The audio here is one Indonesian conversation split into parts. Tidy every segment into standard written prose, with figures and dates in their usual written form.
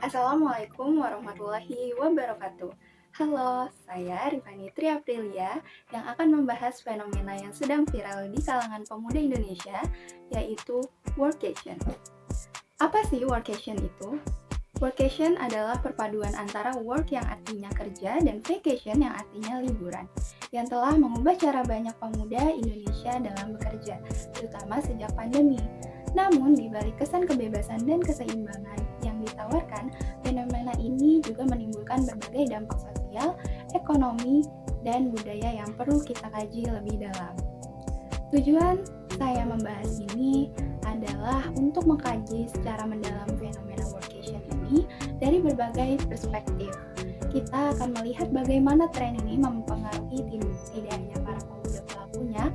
Assalamualaikum warahmatullahi wabarakatuh. Halo, saya Rifani Triaprilia yang akan membahas fenomena yang sedang viral di kalangan pemuda Indonesia, yaitu workation. Apa sih workation itu? Workation adalah perpaduan antara work yang artinya kerja dan vacation yang artinya liburan, yang telah mengubah cara banyak pemuda Indonesia dalam bekerja, terutama sejak pandemi. Namun, di balik kesan kebebasan dan keseimbangan yang ditawarkan, fenomena ini juga menimbulkan berbagai dampak sosial, ekonomi, dan budaya yang perlu kita kaji lebih dalam. Tujuan saya membahas ini adalah untuk mengkaji secara mendalam fenomena workation ini dari berbagai perspektif. Kita akan melihat bagaimana tren ini mempengaruhi tidak hanya para pemuda pelakunya,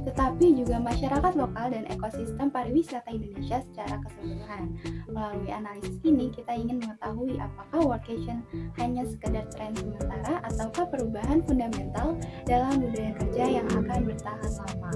tetapi juga masyarakat lokal dan ekosistem pariwisata Indonesia secara keseluruhan. Melalui analisis ini, kita ingin mengetahui apakah workation hanya sekedar tren sementara ataukah perubahan fundamental dalam budaya kerja yang akan bertahan lama.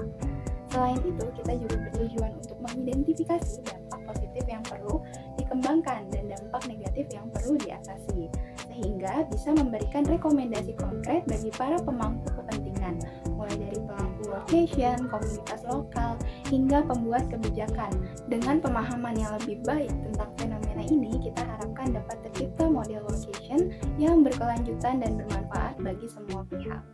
Selain itu, kita juga bertujuan untuk mengidentifikasi dampak positif yang perlu dikembangkan dan dampak negatif yang perlu diatasi, sehingga bisa memberikan rekomendasi konkret bagi para pemangku kepentingan, mulai dari pelaku workation, komunitas lokal, hingga pembuat kebijakan. Dengan pemahaman yang lebih baik tentang fenomena ini, kita harapkan dapat tercipta model workation yang berkelanjutan dan bermanfaat bagi semua pihak.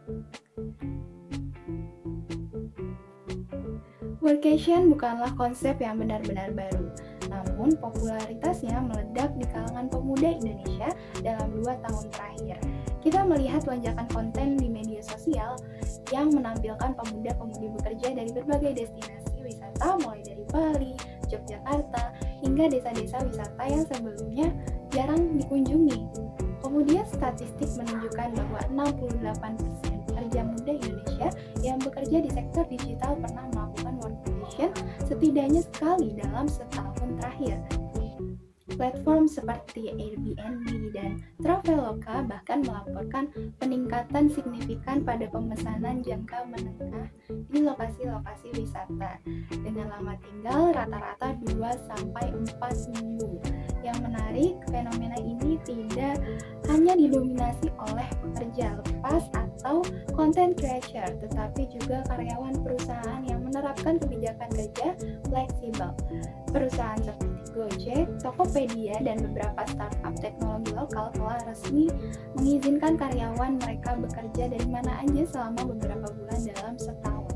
Workation bukanlah konsep yang benar-benar baru, namun popularitasnya meledak di kalangan pemuda Indonesia dalam 2 tahun terakhir. Kita melihat lonjakan konten di media sosial yang menampilkan pemuda-pemudi bekerja dari berbagai destinasi wisata, mulai dari Bali, Yogyakarta, hingga desa-desa wisata yang sebelumnya jarang dikunjungi. Kemudian statistik menunjukkan bahwa 68% pekerja muda Indonesia yang bekerja di sektor digital pernah melakukan workation setidaknya sekali dalam setahun terakhir. Platform seperti Airbnb dan Traveloka bahkan melaporkan peningkatan signifikan pada pemesanan jangka menengah di lokasi-lokasi wisata dengan lama tinggal rata-rata 2-4 minggu. Yang menarik, fenomena ini tidak hanya didominasi oleh pekerja lepas atau content creator, tetapi juga karyawan perusahaan yang menerapkan kebijakan kerja fleksibel. Perusahaan seperti Gojek, Tokopedia, dan beberapa startup teknologi lokal telah resmi mengizinkan karyawan mereka bekerja dari mana aja selama beberapa bulan dalam setahun.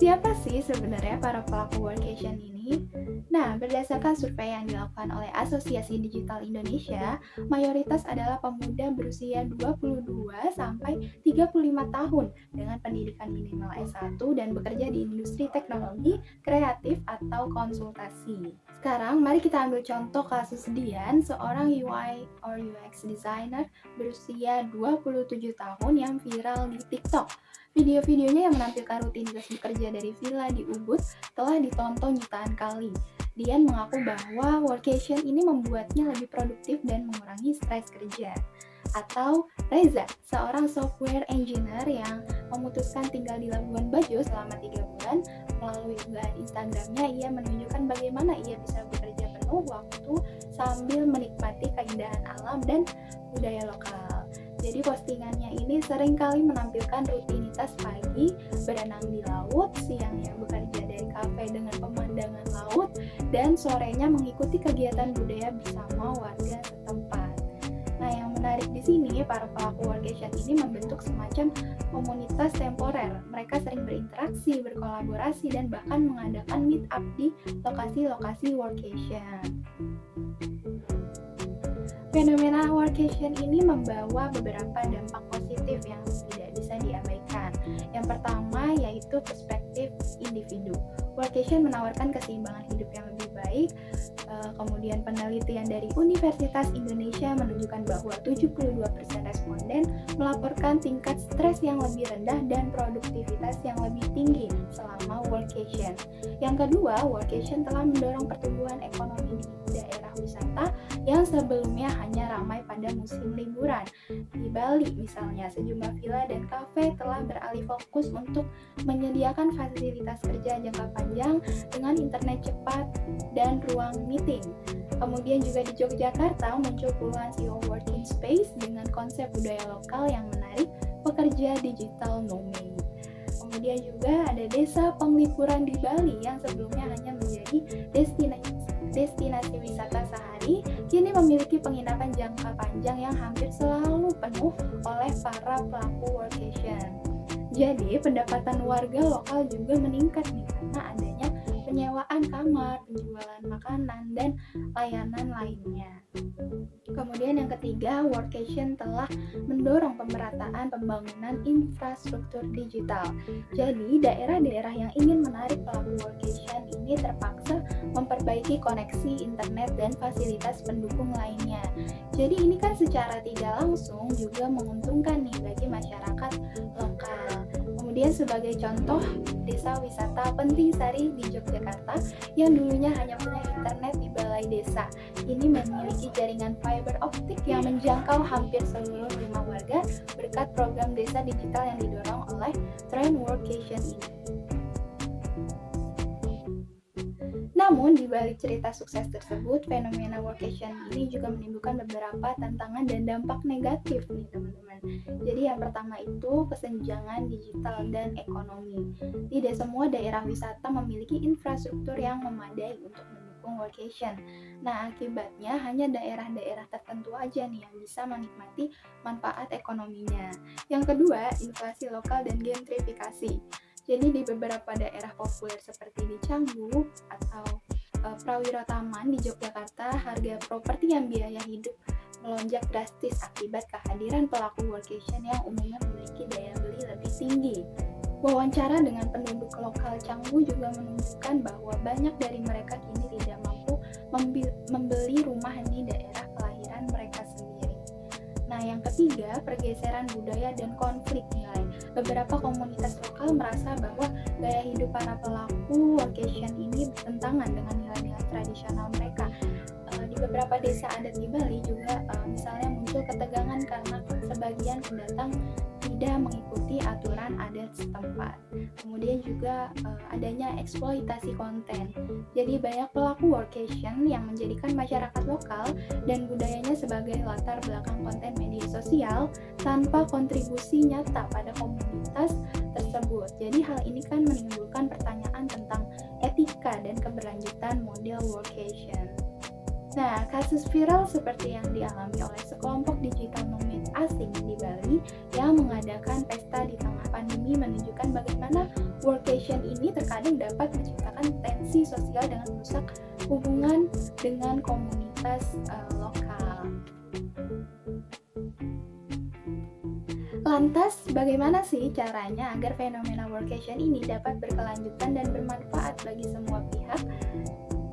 Siapa sih sebenarnya para pelaku workation ini? Nah, berdasarkan survei yang dilakukan oleh Asosiasi Digital Indonesia, mayoritas adalah pemuda berusia 22 sampai 35 tahun dengan pendidikan minimal S1 dan bekerja di industri teknologi, kreatif, atau konsultasi. Sekarang, mari kita ambil contoh kasus Dian, seorang UI or UX designer berusia 27 tahun yang viral di TikTok. Video-videonya yang menampilkan rutinitas bekerja dari villa di Ubud telah ditonton jutaan kali. Dian mengaku bahwa workation ini membuatnya lebih produktif dan mengurangi stres kerja. Atau Reza, seorang software engineer yang memutuskan tinggal di Labuan Bajo selama 3 bulan. Melalui unggahan Instagramnya, ia menunjukkan bagaimana ia bisa bekerja penuh waktu sambil menikmati keindahan alam dan budaya lokal. Jadi postingannya ini seringkali menampilkan rutinitas pagi berenang di laut, siangnya bekerja dari kafe dengan pemandangan laut, dan sorenya mengikuti kegiatan budaya bersama warga setempat. Nah, yang menarik di sini, para pelaku workation ini membentuk semacam komunitas temporer. Mereka sering berinteraksi, berkolaborasi, dan bahkan mengadakan meet up di lokasi-lokasi workation. Fenomena workation ini membawa beberapa dampak positif yang tidak bisa diabaikan. Yang pertama yaitu perspektif individu. Workation menawarkan keseimbangan hidup yang lebih baik. Kemudian penelitian dari Universitas Indonesia menunjukkan bahwa 72% responden melaporkan tingkat stres yang lebih rendah dan produktivitas yang lebih tinggi selama workation. Yang kedua, workation telah mendorong pertumbuhan ekonomi di daerah wisata yang sebelumnya hanya ramai pada musim liburan. Di Bali misalnya, sejumlah villa dan kafe telah beralih fokus untuk menyediakan fasilitas kerja jangka panjang dengan internet cepat dan ruang meeting. Kemudian juga di Yogyakarta muncul puluhan CEO working space dengan konsep budaya lokal yang menarik pekerja digital nomad. Kemudian juga ada desa penglipuran di Bali yang sebelumnya hanya menjadi destinasi wisata sehari, kini memiliki penginapan jangka panjang yang hampir selalu penuh oleh para pelaku workation. Jadi, pendapatan warga lokal juga meningkat nih karena adanya penyewaan kamar, penjualan makanan, dan layanan lainnya. Kemudian yang ketiga, workation telah mendorong pemerataan pembangunan infrastruktur digital. Jadi, daerah-daerah yang ingin menarik pelaku workation ini terpaksa memperbaiki koneksi internet dan fasilitas pendukung lainnya. Jadi, ini kan secara tidak langsung juga menguntungkan nih bagi masyarakat lokal. Kemudian sebagai contoh, desa wisata Penting Sari di Yogyakarta yang dulunya hanya punya internet di balai desa, ini memiliki jaringan fiber optik yang menjangkau hampir seluruh rumah warga berkat program desa digital yang didorong oleh tren workation ini. Namun, di balik cerita sukses tersebut, fenomena workation ini juga menimbulkan beberapa tantangan dan dampak negatif nih teman-teman. Jadi yang pertama itu kesenjangan digital dan ekonomi. Tidak semua daerah wisata memiliki infrastruktur yang memadai untuk mendukung workation. Nah, akibatnya hanya daerah-daerah tertentu aja nih yang bisa menikmati manfaat ekonominya. Yang kedua, inflasi lokal dan gentrifikasi. Jadi di beberapa daerah populer seperti di Canggu atau Prawiro Taman di Yogyakarta, harga properti yang biaya hidup melonjak drastis akibat kehadiran pelaku workation yang umumnya memiliki daya beli lebih tinggi. Wawancara dengan penduduk lokal Canggu juga menunjukkan bahwa banyak dari mereka kini tidak mampu membeli rumah di daerah kelahiran mereka sendiri. Nah, yang ketiga, pergeseran budaya dan konflik nilai. Beberapa komunitas lokal merasa bahwa gaya hidup para pelaku workation ini bertentangan dengan nilai-nilai tradisional mereka. Di beberapa desa adat di Bali juga misalnya muncul ketegangan karena sebagian pendatang tidak mengikuti aturan adat setempat. Kemudian juga adanya eksploitasi konten. Jadi banyak pelaku workation yang menjadikan masyarakat lokal dan budayanya sebagai latar belakang konten media sosial tanpa kontribusi nyata pada komunitas tersebut. Jadi hal ini kan menimbulkan pertanyaan tentang etika dan keberlanjutan model workation. Nah, kasus viral seperti yang dialami oleh sekelompok digital nomad asing di Bali yang mengadakan pesta di tengah pandemi menunjukkan bagaimana workation ini terkadang dapat menciptakan tensi sosial dengan merusak hubungan dengan komunitas lokal. Lantas, bagaimana sih caranya agar fenomena workation ini dapat berkelanjutan dan bermanfaat bagi semua pihak?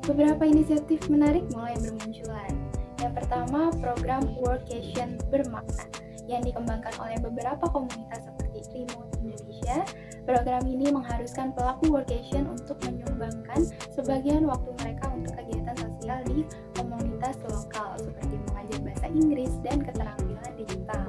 Beberapa inisiatif menarik mulai bermunculan. Yang pertama, program workation bermakna yang dikembangkan oleh beberapa komunitas seperti Remote Indonesia. Program ini mengharuskan pelaku workation untuk menyumbangkan sebagian waktu mereka untuk kegiatan sosial di komunitas lokal seperti mengajar bahasa Inggris dan keterampilan digital.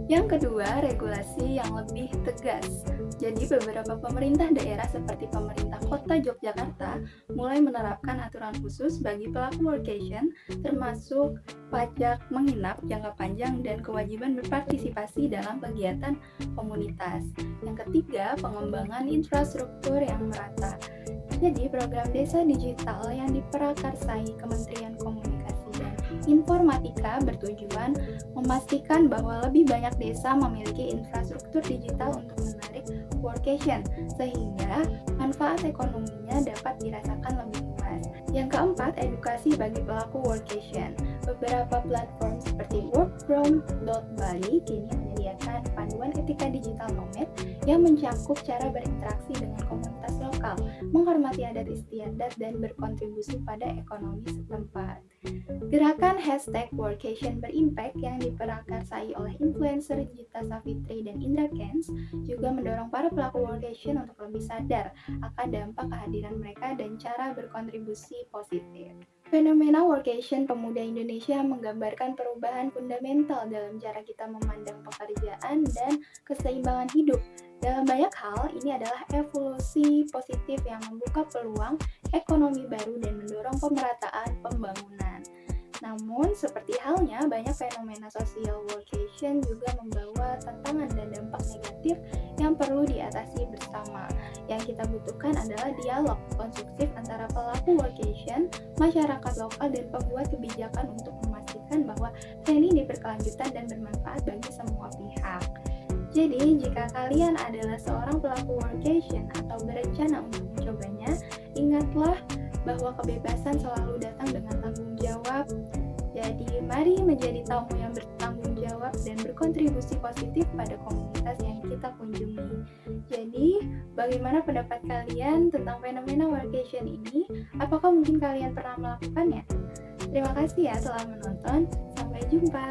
Yang kedua, regulasi yang lebih tegas. Jadi beberapa pemerintah daerah seperti pemerintah kota Yogyakarta mulai menerapkan aturan khusus bagi pelaku workation, termasuk pajak menginap jangka panjang dan kewajiban berpartisipasi dalam kegiatan komunitas. Yang ketiga, pengembangan infrastruktur yang merata. Jadi program desa digital yang diprakarsai Kementerian Komunikasi dan Informatika bertujuan memastikan bahwa lebih banyak desa memiliki infrastruktur digital untuk menarik workation, sehingga manfaat ekonominya dapat dirasakan lebih luas. Yang keempat, edukasi bagi pelaku workation. Beberapa platform seperti workfrom.bali kini menyediakan panduan etika digital nomad yang mencakup cara berinteraksi dengan komunitas lokal lokal, menghormati adat istiadat, dan berkontribusi pada ekonomi setempat. Gerakan #workation berimpact yang diprakarsai oleh influencer Gita Savitri dan Indra Kents juga mendorong para pelaku workation untuk lebih sadar akan dampak kehadiran mereka dan cara berkontribusi positif. Fenomena workation pemuda Indonesia menggambarkan perubahan fundamental dalam cara kita memandang pekerjaan dan keseimbangan hidup. Dalam banyak hal, ini adalah evolusi positif yang membuka peluang ekonomi baru dan mendorong pemerataan pembangunan. Namun, seperti halnya, banyak fenomena social workation juga membawa tantangan dan dampak negatif yang perlu diatasi bersama. Yang kita butuhkan adalah dialog konstruktif antara pelaku workation, masyarakat lokal, dan pembuat kebijakan untuk memastikan bahwa tren ini berkelanjutan dan bermanfaat bagi semua pihak. Jadi, jika kalian adalah seorang pelaku workation atau berencana untuk mencobanya, ingatlah bahwa kebebasan selalu datang dengan tanggung jawab. Jadi, mari menjadi tamu yang bertanggung jawab dan berkontribusi positif pada komunitas yang kita kunjungi. Jadi, bagaimana pendapat kalian tentang fenomena workation ini? Apakah mungkin kalian pernah melakukannya? Terima kasih ya telah menonton. Sampai jumpa.